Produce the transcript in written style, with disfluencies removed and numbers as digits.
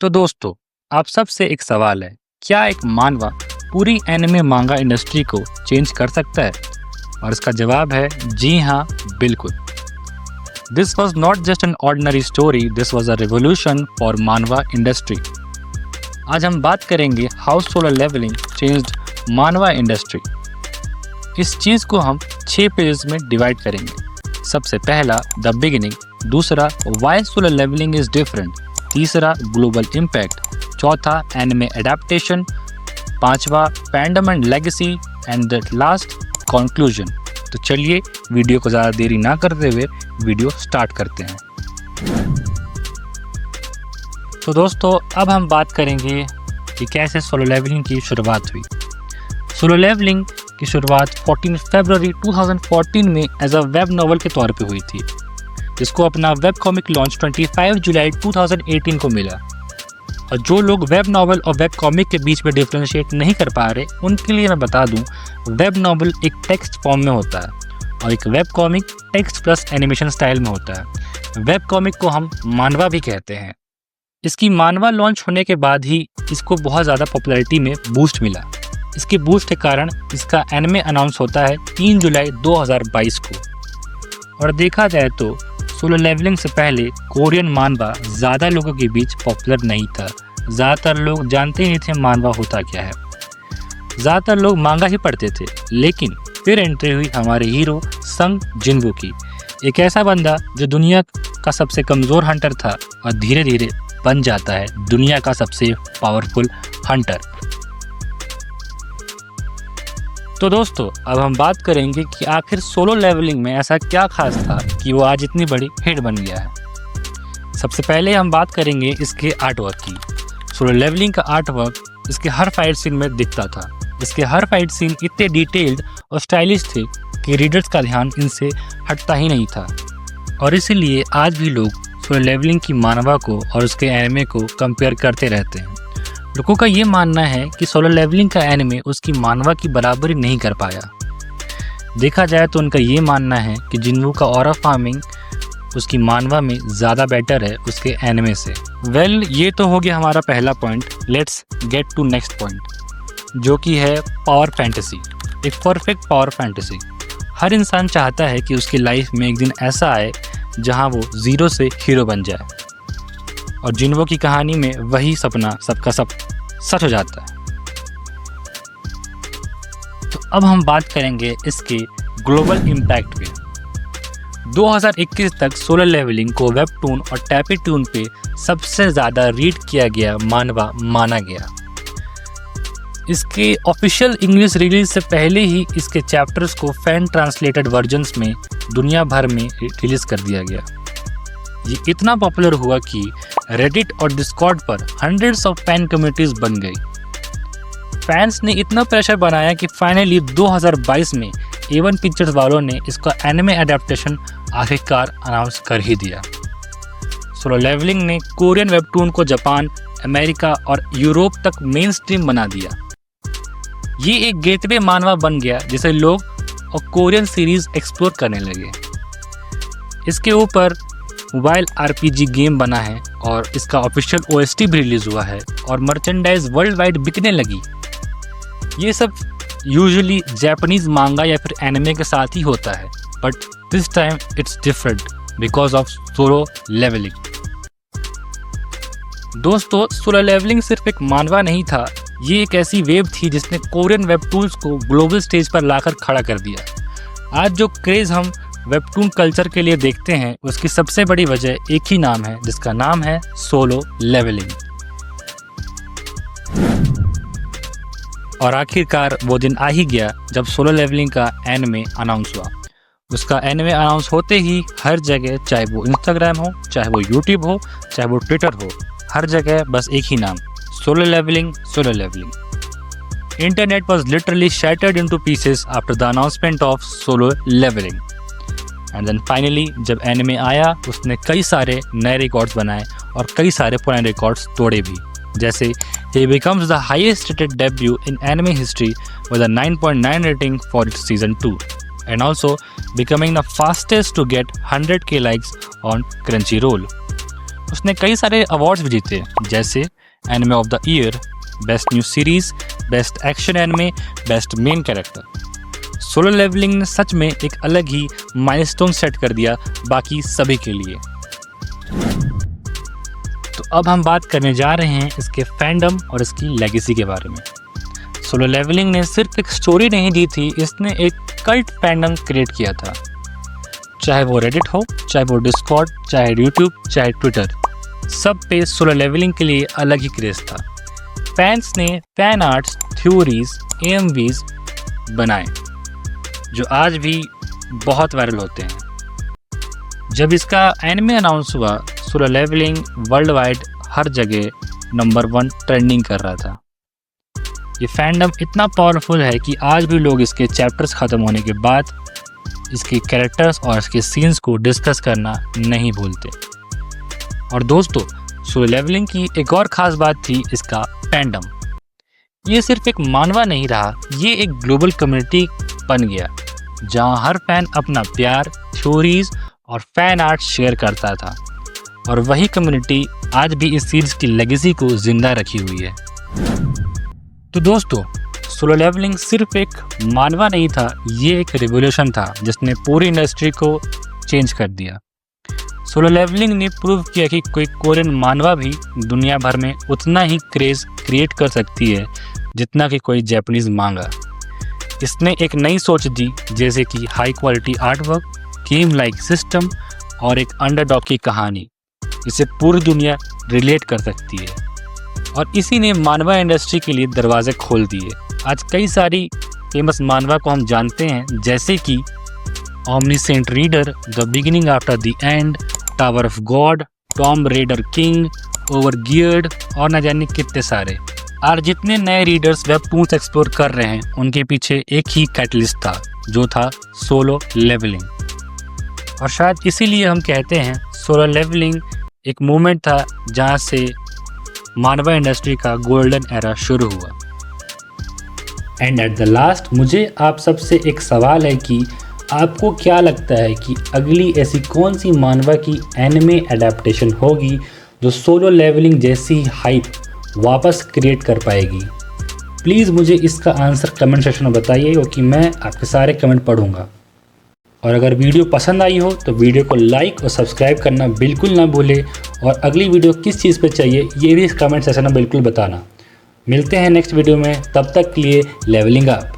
तो दोस्तों, आप सबसे एक सवाल है, क्या एक मानवा पूरी एनिमे मांगा इंडस्ट्री को चेंज कर सकता है? और इसका जवाब है जी हाँ, बिल्कुल। This was not just an ordinary story, this was a revolution for मानवा इंडस्ट्री। आज हम बात करेंगे हाउ सोलो लेवलिंग चेंज्ड मानवा इंडस्ट्री। इस चीज़ को हम 6 पेजेस में डिवाइड करेंगे। सबसे पहला द बिगिनिंग, दूसरा why solo leveling is different, तीसरा ग्लोबल इम्पैक्ट, चौथा एनिमे एडेप्टेशन, पांचवा fandom and legacy and the last conclusion. तो चलिए वीडियो को ज़्यादा देरी ना करते हुए वीडियो स्टार्ट करते हैं। तो दोस्तों, अब हम बात करेंगे कि कैसे सोलो लेवलिंग की शुरुआत हुई। सोलो लेवलिंग की शुरुआत 14 फरवरी 2014 में एज अ वेब नॉवल के तौर पे हुई थी, जिसको अपना वेब कॉमिक लॉन्च 25 जुलाई 2018 को मिला। और जो लोग वेब नॉवल और वेब कॉमिक के बीच में डिफ्रेंशिएट नहीं कर पा रहे, उनके लिए मैं बता दूं, वेब नॉवल एक टेक्स्ट फॉर्म में होता है और एक web comic text plus animation style में होता है। वेब कॉमिक को हम मानवा भी कहते हैं। इसकी मानवा लॉन्च होने के बाद ही इसको बहुत ज़्यादा पॉपुलैरिटी में बूस्ट मिला। इसके बूस्ट के कारण इसका एनिमे अनाउंस होता है 3 जुलाई 2022 को। और देखा जाए तो सोलो लेवलिंग से पहले कोरियन मानवा ज़्यादा लोगों के बीच पॉपुलर नहीं था। ज़्यादातर लोग जानते ही नहीं थे मानवा होता क्या है। ज़्यादातर लोग मांगा ही पढ़ते थे। लेकिन फिर एंट्री हुई हमारे हीरो संग जिनवू की, एक ऐसा बंदा जो दुनिया का सबसे कमज़ोर हंटर था और धीरे धीरे बन जाता है दुनिया का सबसे पावरफुल हंटर। तो दोस्तों, अब हम बात करेंगे कि आखिर सोलो लेवलिंग में ऐसा क्या खास था कि वो आज इतनी बड़ी हिट बन गया है। सबसे पहले हम बात करेंगे इसके आर्टवर्क की। सोलो लेवलिंग का आर्टवर्क इसके हर फाइट सीन में दिखता था। इसके हर फाइट सीन इतने डिटेल्ड और स्टाइलिश थे कि रीडर्स का ध्यान इनसे हटता ही नहीं था। और इसीलिए आज भी लोग सोलो लेवलिंग की मानवा को और उसके एनिमे को कंपेयर करते रहते हैं। लोगों का ये मानना है कि सोलो लेवलिंग का एनिमे उसकी मानवा की बराबरी नहीं कर पाया। देखा जाए तो उनका ये मानना है कि जिनवू का ऑरा फार्मिंग उसकी मानवा में ज़्यादा बेटर है उसके एनिमे से। वेल, ये तो हो गया हमारा पहला point. Let's get to next point, जो कि है पावर फैंटेसी। एक परफेक्ट पावर फैंटेसी। हर इंसान चाहता है कि उसकी लाइफ में एक दिन ऐसा आए जहाँ वो ज़ीरो से हीरो बन जाए। और जिनवू की कहानी में वही सपना सबका सब सच हो जाता है। तो अब हम बात करेंगे इसके ग्लोबल इम्पैक्ट पे। 2021 तक सोलो लेवलिंग को वेबटून और टैपेटून पे सबसे ज़्यादा रीड किया गया मानवा माना गया। इसके ऑफिशियल इंग्लिश रिलीज से पहले ही इसके चैप्टर्स को फैन ट्रांसलेटेड वर्जन्स में दुनिया भर में रिलीज कर दिया गया। ये इतना पॉपुलर हुआ कि रेडिट और डिस्कॉर्ड पर हंड्रेड्स ऑफ फैन कम्युनिटीज बन गई। फैंस ने इतना प्रेशर बनाया कि फाइनली 2022 में A1 पिक्चर्स वालों ने इसका एनिमे एडेप्टेशन आखिरकार अनाउंस कर ही दिया। सोलो लेवलिंग ने कोरियन वेबटून को जापान, अमेरिका और यूरोप तक मेन स्ट्रीम बना दिया। ये एक गेटवे मानवा बन गया जिसे लोग और कोरियन सीरीज एक्सप्लोर करने लगे। इसके ऊपर मोबाइल RPG गेम बना है और इसका ऑफिशियल OST भी रिलीज हुआ है और मर्चेंडाइज वर्ल्ड वाइड बिकने लगी। ये सब यूजुअली जापानीज मांगा या फिर एनिमे के साथ ही होता है, but this time it's different because of solo leveling. दोस्तों, सोलो लेवलिंग सिर्फ एक मानवा नहीं था, ये एक ऐसी वेव थी जिसने कोरियन वेबटून्स को ग्लोबल स्टेज पर लाकर खड़ा कर दिया। आज जो क्रेज हम वेबटून कल्चर के लिए देखते हैं, उसकी सबसे बड़ी वजह एक ही नाम है, जिसका नाम है सोलो लेवलिंग। और आखिरकार वो दिन आ ही गया जब सोलो लेवलिंग का एनिमे अनाउंस हुआ। उसका एनिमे अनाउंस होते ही हर जगह, चाहे वो इंस्टाग्राम हो, चाहे वो यूट्यूब हो, चाहे वो ट्विटर हो, हर जगह बस एक ही नाम, solo leveling, solo leveling. Internet was literally shattered into pieces after the announcement of solo leveling. And then finally जब एनिमे आया, उसने कई सारे नए रिकॉर्ड्स बनाए और कई सारे पुराने रिकॉर्ड्स तोड़े भी। जैसे he becomes the highest rated debut in anime history with a 9.9 rating for its season 2 and also becoming the fastest to get 100k likes on Crunchyroll. उसने कई सारे अवार्ड्स भी जीते, जैसे anime of the year, best new series, best action anime, best main character. Solo leveling ने सच में एक अलग ही माइलस्टोन सेट कर दिया बाकी सभी के लिए। तो अब हम बात करने जा रहे हैं इसके फैंडम और इसकी लेगेसी के बारे में। सोलो लेवलिंग ने सिर्फ एक स्टोरी नहीं दी थी, इसने एक कल्ट फैंडम क्रिएट किया था। चाहे वो रेडिट हो, चाहे वो डिस्कॉर्ड, चाहे यूट्यूब, चाहे ट्विटर, सब पे सोलो लेवलिंग के लिए अलग ही क्रेज था। फैंस ने फैन आर्ट्स, थ्योरीज, AMVs बनाए जो आज भी बहुत वायरल होते हैं। जब इसका एनिमे अनाउंस हुआ, सोलो लेवलिंग वर्ल्ड वाइड हर जगह नंबर 1 ट्रेंडिंग कर रहा था। ये फैंडम इतना पावरफुल है कि आज भी लोग इसके चैप्टर्स ख़त्म होने के बाद इसके कैरेक्टर्स और इसके सीन्स को डिस्कस करना नहीं भूलते। और दोस्तों, सोलो लेवलिंग की एक और ख़ास बात थी इसका फैंडम। ये सिर्फ एक मानवा नहीं रहा, ये एक ग्लोबल कम्युनिटी बन गया जहाँ हर फैन अपना प्यार, थ्योरीज और फैन आर्ट शेयर करता था। और वही कम्युनिटी आज भी इस सीरीज की लेगेसी को जिंदा रखी हुई है। तो दोस्तों, सोलो लेवलिंग सिर्फ एक मानवा नहीं था, ये एक रिवॉल्यूशन था जिसने पूरी इंडस्ट्री को चेंज कर दिया। सोलो लेवलिंग ने प्रूव किया कि कोई कोरियन मानवा भी दुनिया भर में उतना ही क्रेज क्रिएट कर सकती है जितना कि कोई जापानीज मांगा। इसने एक नई सोच दी, जैसे कि high quality artwork, game like system और एक अंडरडॉग की कहानी। इसे पूरी दुनिया रिलेट कर सकती है और इसी ने मानवा इंडस्ट्री के लिए दरवाजे खोल दिए। आज कई सारी फेमस मानवा को हम जानते हैं, जैसे कि omniscient reader, the beginning after the end, tower of God, tomb raider king, overgeared और न जाने कितने सारे। और जितने नए रीडर्स वेबटून्स एक्सप्लोर कर रहे हैं, उनके पीछे एक ही कैटलिस्ट था, जो था सोलो लेवलिंग। और शायद इसीलिए हम कहते हैं सोलो लेवलिंग एक मूवमेंट था जहाँ से मानवा इंडस्ट्री का गोल्डन एरा शुरू हुआ। एंड एट द लास्ट मुझे आप सबसे एक सवाल है कि आपको क्या लगता है कि अगली ऐसी कौन सी मानवा की एनिमे एडेप्टेशन होगी जो सोलो लेवलिंग जैसी हाइप वापस क्रिएट कर पाएगी? प्लीज़ मुझे इसका आंसर कमेंट सेक्शन में बताइए, क्योंकि मैं आपके सारे कमेंट पढ़ूंगा। और अगर वीडियो पसंद आई हो तो वीडियो को लाइक और सब्सक्राइब करना बिल्कुल ना भूलें। और अगली वीडियो किस चीज़ पे चाहिए ये भी इस कमेंट सेक्शन में बिल्कुल बताना। मिलते हैं नेक्स्ट वीडियो में, तब तक के लिए लेवलिंग अप।